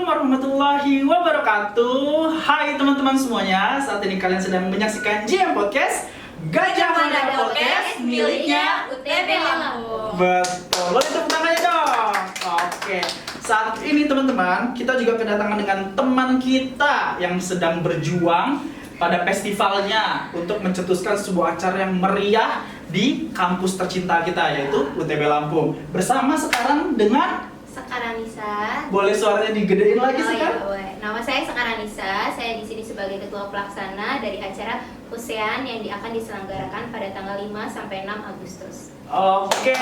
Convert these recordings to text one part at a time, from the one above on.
warahmatullahi wabarakatuh. Hai teman-teman semuanya, saat ini kalian sedang menyaksikan JM Podcast Gajah Mada Podcast miliknya UTB Lampung. Betul, boleh tepuk tangannya dong. Oke, saat ini teman-teman kita juga kedatangan dengan teman kita yang sedang berjuang pada festivalnya untuk mencetuskan sebuah acara yang meriah di kampus tercinta kita yaitu UTB Lampung. Bersama sekarang dengan Sekaranisa. boleh suaranya digedein lagi Oh, sekarang? iya, boleh. Nama saya Sekaranisa. Saya di sini sebagai ketua pelaksana dari acara USEAN yang akan diselenggarakan pada tanggal 5 sampai 6 Agustus. Oke,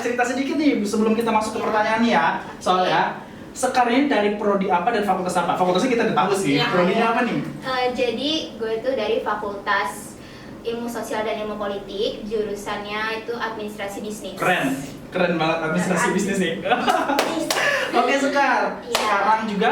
cerita sedikit nih sebelum kita masuk ke pertanyaan nih ya. Soalnya Sekar ini dari prodi apa dan fakultas apa? Fakultasnya kita udah tahu sih. Ya, Prodinya ya. apa nih? Jadi gue itu dari Fakultas Ilmu Sosial dan Ilmu Politik, jurusannya itu Administrasi Bisnis. Keren banget administrasi bisnis nih. Oke Sekar, Iya. sekarang juga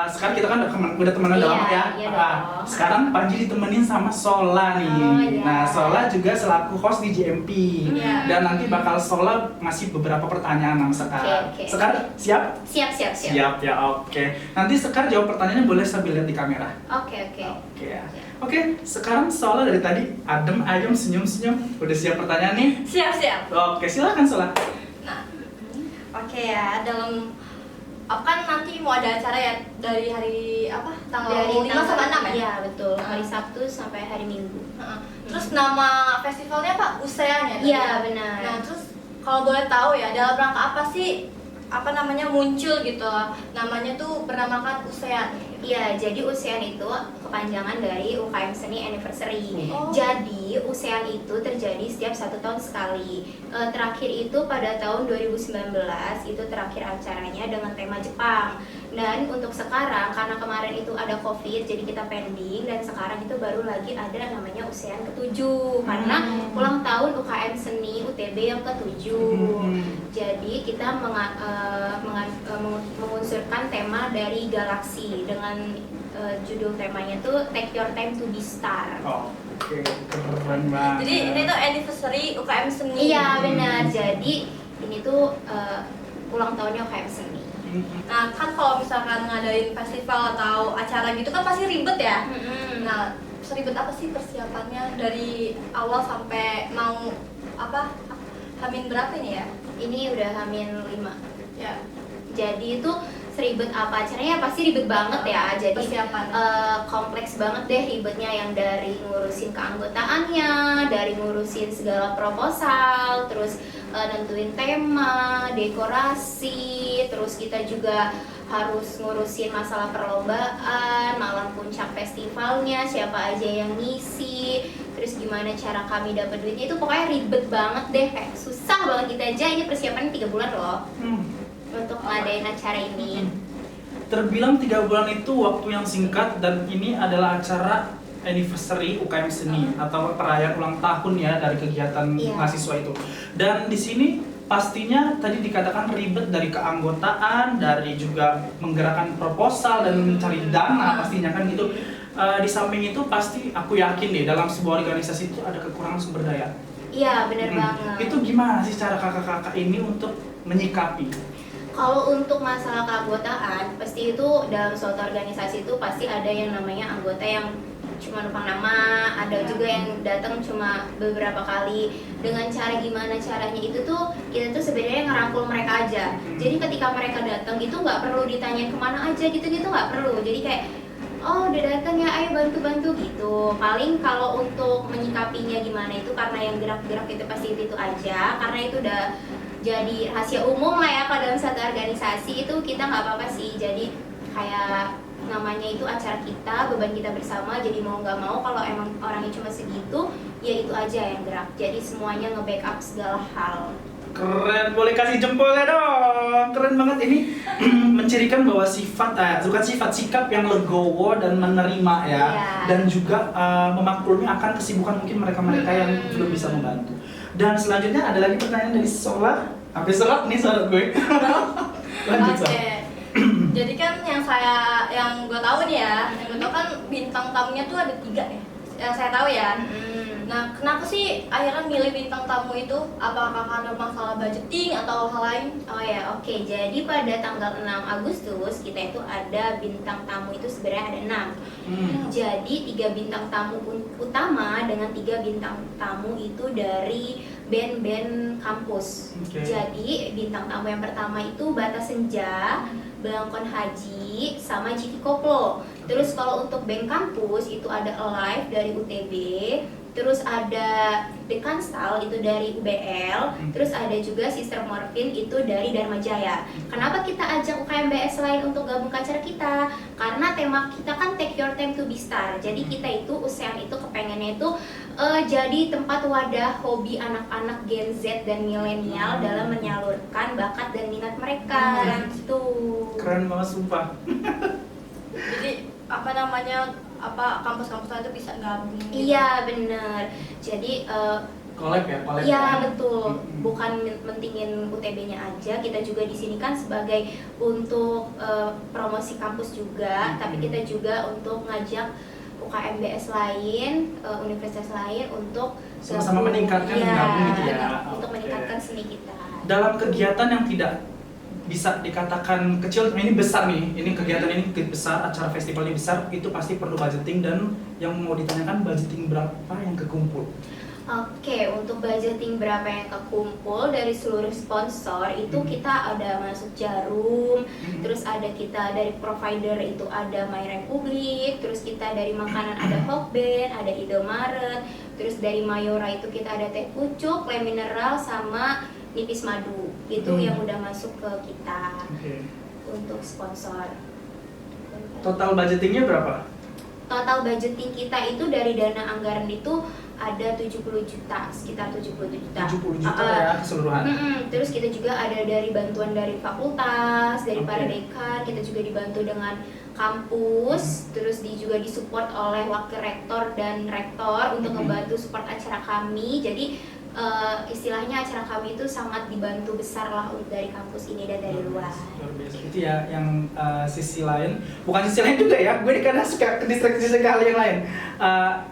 sekarang kita kan udah temenan udah Iya, lama ya. iya dong. Sekarang Panji ditemenin sama Sola nih. Oh, iya. Nah Sola juga selaku host di JMP Iya. dan nanti bakal Sola ngasih beberapa pertanyaan sama Sekar. Oke. Sekar siap? Siap. Siap ya, oke. Nanti Sekar jawab pertanyaannya boleh sambil lihat di kamera. Oke. Oke ya. Oke, sekarang Sola dari tadi adem ayem senyum-senyum. Udah siap pertanyaan nih? Siap. Oke, silakan Sola. Nah, oke ya, dalam kan nanti mau ada acara ya dari hari apa? Tanggal 5 sampai 6 ya? Iya, betul. Hari Sabtu sampai hari Minggu. Heeh. Terus nama festivalnya apa? USEAN ya? Iya, benar. Nah, terus kalau boleh tahu ya, dalam rangka apa sih muncul gitu? Namanya tuh bernamakan USEAN. Iya, jadi USEAN itu kepanjangan dari UKM Seni Anniversary. Oh. Jadi USEAN itu terjadi setiap 1 tahun sekali. Terakhir itu pada tahun 2019 itu terakhir acaranya dengan tema Jepang. Dan untuk sekarang karena kemarin itu ada COVID, jadi kita pending dan sekarang itu baru lagi ada namanya USEAN ke-7 karena ulang tahun UKM Seni UTB yang ke-7. Jadi kita mengunsurkan tema dari galaksi dengan judul temanya tuh Take Your Time to Be Star. Oke, keren banget. Jadi ini tuh anniversary UKM Seni. Iya benar. Jadi ini tuh ulang tahunnya UKM Seni. Nah, kan kalau misalkan ngadain festival atau acara gitu kan pasti ribet ya. Nah, seribet apa sih persiapannya dari awal sampai mau apa? Hamin berapa ini ya? Ini udah hamin 5. Ya, Jadi itu seribet apa acaranya pasti ribet banget ya. Jadi persiapan. kompleks banget deh ribetnya, yang dari ngurusin keanggotaannya, dari ngurusin segala proposal, terus nentuin tema, dekorasi, terus kita juga harus ngurusin masalah perlombaan, malam puncak festivalnya, siapa aja yang ngisi, terus gimana cara kami dapat duitnya, itu pokoknya ribet banget deh, kayak susah banget. Kita aja ini persiapannya 3 bulan loh untuk ngadain acara ini. Terbilang 3 bulan itu waktu yang singkat dan ini adalah acara anniversary UKM Seni atau perayaan ulang tahun ya dari kegiatan Iya. mahasiswa itu. Dan di sini pastinya tadi dikatakan ribet dari keanggotaan, dari juga menggerakkan proposal dan mencari dana pastinya kan gitu. Di samping itu pasti aku yakin deh dalam sebuah organisasi itu ada kekurangan sumber daya. Iya bener banget. Itu gimana sih cara kakak-kakak ini untuk menyikapi? Kalau untuk masalah keanggotaan, pasti itu dalam suatu organisasi itu pasti ada yang namanya anggota yang cuma numpang nama, ada juga yang datang cuma beberapa kali. Dengan cara gimana caranya itu tuh kita tuh sebenarnya ngerangkul mereka aja. Jadi ketika mereka datang itu nggak perlu ditanya kemana aja gitu-gitu, nggak perlu. Jadi kayak oh udah datang ya, ayo bantu-bantu gitu. Paling kalau untuk menyikapinya gimana itu karena yang gerak-gerak itu pasti itu aja, karena itu udah jadi rahasia umum lah ya kalau dalam satu organisasi itu kita nggak apa-apa sih. Jadi kayak namanya itu acara kita, beban kita bersama, jadi mau nggak mau kalau emang orangnya cuma segitu ya itu aja yang gerak. Jadi semuanya nge-backup segala hal. Keren, boleh kasih jempolnya dong. Keren banget ini mencirikan bahwa bukan sifat, sikap yang legowo dan menerima ya. Iya. Dan juga memaklumi akan kesibukan mungkin mereka-mereka yang belum bisa membantu. Dan selanjutnya ada lagi pertanyaan dari Sola. Sampai serat nih suara gue. Lanjut Oke. Sola. Jadi kan yang gue tahu nih ya, yang gue tahu kan bintang tamunya tuh ada 3 ya. yang saya tahu ya. Mm-mm. Nah, kenapa sih akhirnya milih bintang tamu itu? Apakah karena masalah budgeting atau hal lain? Oh ya, oke. Jadi pada tanggal 6 Agustus kita itu ada bintang tamu itu sebenarnya ada 6. Jadi 3 bintang tamu utama dengan 3 bintang tamu itu dari band-band kampus. Oke. Jadi bintang tamu yang pertama itu Bata Senja, Belangkon Haji, sama GT Koplo. Terus kalau untuk band kampus itu ada Alive dari UTB, terus ada The Kanstal itu dari UBL, terus ada juga Sister Morphine itu dari Dharma Jaya. Kenapa kita ajak UKMBS lain untuk gabung ke acara kita? Karena tema kita kan Take Your Time to Be Star. Jadi kita itu USEAN itu kepengennya itu jadi tempat wadah hobi anak-anak Gen Z dan milenial dalam menyalurkan bakat dan minat mereka. Gitu. Keren banget sumpah. Jadi apa namanya, kampus-kampus lain itu bisa gabung gitu. Iya bener. Jadi Collab ya, collab. iya betul. Bukan mentingin UTB-nya aja, kita juga di sini kan sebagai untuk promosi kampus juga, tapi kita juga untuk ngajak UKMBS lain, universitas lain untuk Sama-sama gabung. meningkatkan Iya, gabung gitu ya. untuk Oke. meningkatkan seni kita. Dalam kegiatan yang tidak bisa dikatakan kecil, ini besar nih, ini kegiatan ini besar, acara festivalnya besar, itu pasti perlu budgeting. Dan yang mau ditanyakan, budgeting berapa yang kekumpul? Oke, untuk budgeting berapa yang kekumpul dari seluruh sponsor itu kita ada masuk Jarum, terus ada kita dari provider itu ada My Republic, terus kita dari makanan ada Hokben, ada Indomaret, terus dari Mayora itu kita ada teh pucuk, le mineral sama nipis madu. Itu yang udah masuk ke kita Oke. untuk sponsor. Total budgetingnya berapa? Total budgeting kita itu dari dana anggaran itu ada 70 juta, sekitar 70 juta. 70 juta ya keseluruhan. Terus kita juga ada dari bantuan dari fakultas, dari para Oke. dekan, kita juga dibantu dengan kampus, terus juga disupport oleh wakil rektor dan rektor untuk membantu support acara kami. Jadi istilahnya acara kami itu sangat dibantu besar lah dari kampus ini dan dari luar. Luar biasa. Itu ya yang sisi lain, bukan sisi lain juga ya. Gue kadang suka ke distraksi hal yang lain.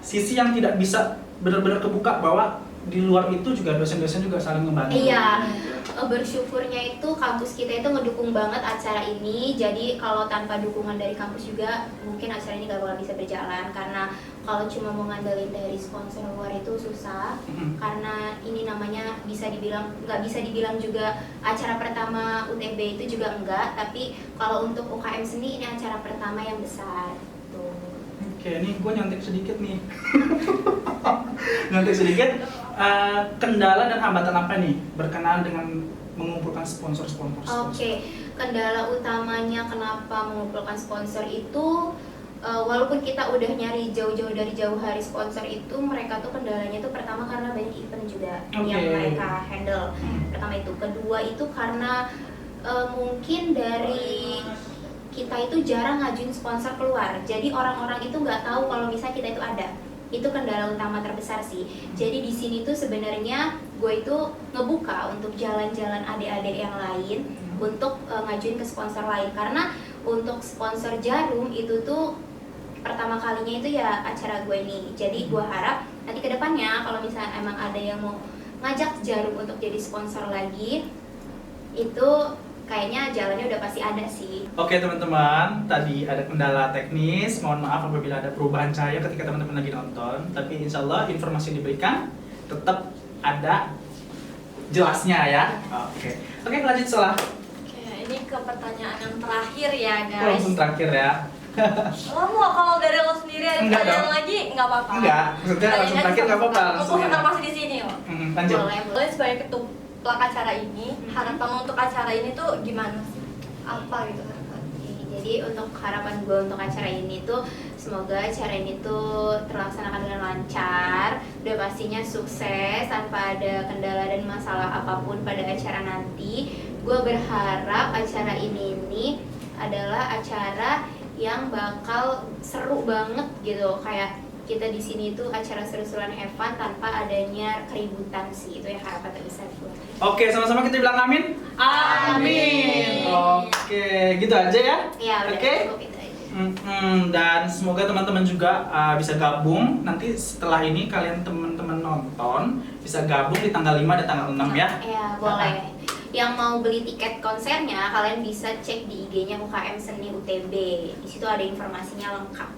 Sisi yang tidak bisa benar-benar kebuka bahwa di luar itu juga dosen-dosen juga saling membantu. Iya, bersyukurnya itu kampus kita itu ngedukung banget acara ini. Jadi kalau tanpa dukungan dari kampus juga mungkin acara ini gak bakal bisa berjalan. Karena kalau cuma mau ngandelin dari sponsor luar itu susah. Karena ini namanya nggak bisa dibilang juga acara pertama UTB itu juga enggak. Tapi kalau untuk UKM seni ini acara pertama yang besar. Tuh. Oke, ini gue nyontek sedikit nih. Nyontek sedikit. Kendala dan hambatan apa nih berkenaan dengan mengumpulkan sponsor-sponsor? Oke, kendala utamanya kenapa mengumpulkan sponsor itu walaupun kita udah nyari jauh-jauh dari jauh hari sponsor itu, mereka tuh kendalanya tuh pertama karena banyak event juga yang mereka handle. Pertama itu, kedua itu karena mungkin dari kita itu jarang ngajuin sponsor keluar. Jadi orang-orang itu nggak tahu kalau misalnya kita itu ada. Itu kendala utama terbesar sih. Jadi di sini tuh sebenarnya gue itu ngebuka untuk jalan-jalan adik-adik yang lain untuk ngajuin ke sponsor lain. Karena untuk sponsor Jarum itu tuh pertama kalinya itu ya acara gue ini. Jadi gue harap nanti kedepannya kalau misalnya emang ada yang mau ngajak Jarum untuk jadi sponsor lagi, itu kayaknya jalannya udah pasti ada sih. Oke teman-teman, tadi ada kendala teknis. Mohon maaf apabila ada perubahan cahaya ketika teman-teman lagi nonton. Tapi insya Allah informasi yang diberikan tetap ada jelasnya ya. Oke, lanjut Salah. Oke, ini ke pertanyaan yang terakhir ya Oh, guys. langsung terakhir ya. Lo mau kalau dari lo sendiri ada Enggak pertanyaan dong. lagi nggak apa-apa. Enggak, maksudnya langsung terakhir nggak apa-apa. Langsung tetap masih di sini loh. Lanjut. Boleh sebagai ketua acara ini, harapan lo untuk acara ini tuh gimana sih? Apa gitu harapan? Jadi untuk harapan gue untuk acara ini tuh semoga acara ini tuh terlaksanakan dengan lancar, udah pastinya sukses tanpa ada kendala dan masalah apapun pada acara nanti. Gue berharap acara ini adalah acara yang bakal seru banget gitu, kayak kita di sini tuh acara seru-seruan have fun tanpa adanya keributan sih. Itu ya harapan terbesar gue. Oke, sama-sama kita bilang amin. Amin. Oke, gitu aja ya. Ya udah Oke. cukup itu aja. Dan semoga teman-teman juga bisa gabung nanti setelah ini, kalian teman-teman nonton bisa gabung di tanggal 5 dan tanggal 6 ya. Ya, boleh. Yang mau beli tiket konsernya, kalian bisa cek di IG-nya UKM Seni UTB. Di situ ada informasinya lengkap.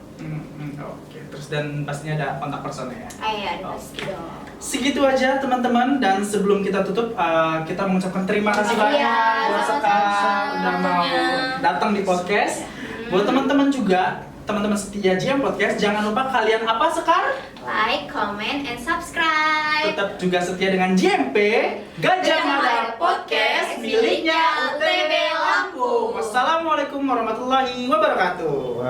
Oke, terus dan pastinya ada kontak personnya ya. Iya, pasti dong. Segitu aja teman-teman, dan sebelum kita tutup kita mengucapkan terima kasih Iya, banyak buat Sekar sama-sama. udah mau datang di podcast. Buat teman-teman juga, teman-teman setia JM Podcast, jangan lupa kalian apa Sekar? Like, comment, and subscribe. Tetap juga setia dengan JMP Gajah Mada Podcast miliknya UTB Lampung. Wassalamualaikum warahmatullahi wabarakatuh.